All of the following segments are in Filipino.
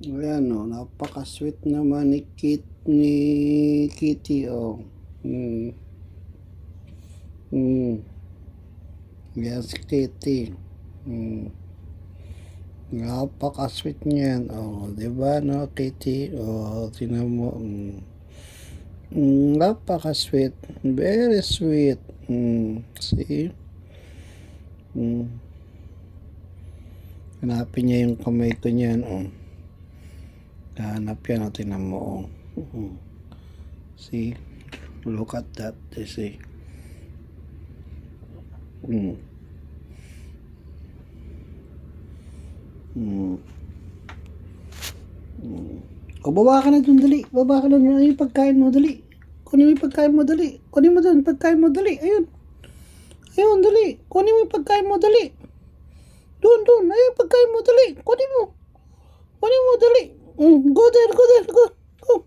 Ayan o, napaka-sweet naman ni Kitty o. Yan si Kitty. Napaka-sweet niyan. O, diba no, Kitty? O, tingnan mo. Napaka-sweet. Very sweet. See? Hanapin niya yung kamay ko niyan. O. Hanap yan. O, tingnan mo. O. See? Look at that. See? O, baba ka na dun, dali. Baba ka na dun. Ano yung pagkain mo, dali. Kunin mo yung pagkain mo, dali. Kunin mo dun, pagkain mo, dali. Ayun. Ayun, dali. Kunin mo yung pagkain mo, dali. Dun. Ayun, pagkain mo, dali. Kunin mo. Kunin mo, dali. Go there. Go.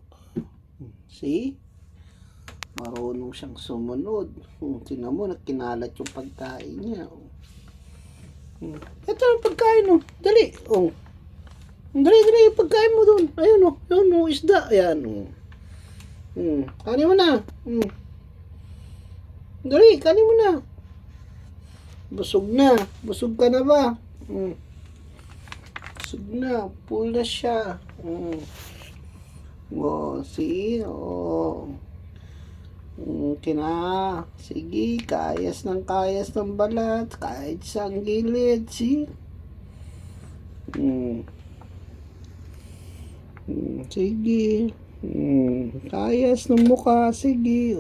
See? Marunong siyang sumunod. Tingnan mo, nakinalat yung pagkain niya. Ito ang pagkain mo. Dali. Dali yung pagkain mo dun. Ayun isda. Ayan. Kanin mo na. Dali, kanin mo na. Busog na. Busog ka na ba? Busog na. Full na siya. See? Sige, kayas ng balat. Kahit sa gilid. See? Sige. Kayas ng mukha. Sige.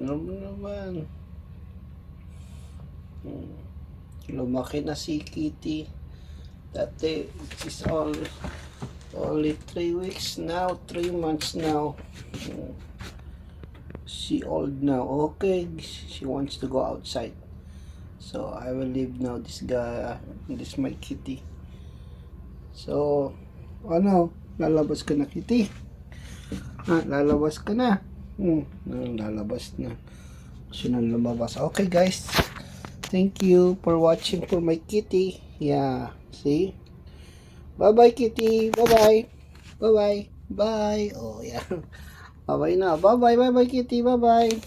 Ano naman? Lumaki na si Kitty. Dati, it's only 3 weeks now, 3 months now. She old now. Okay, she wants to go outside. So I will leave now this my Kitty. So, lalabas ka na, Kitty? Lalabas ka na? Lalabas na. Siya nang lumabas. Okay, guys. Thank you for watching for my Kitty. Yeah, see? Bye-bye, Kitty. Bye-bye. Bye-bye. Bye. Oh, yeah. Bye-bye na. Bye-bye, Kitty. Bye-bye.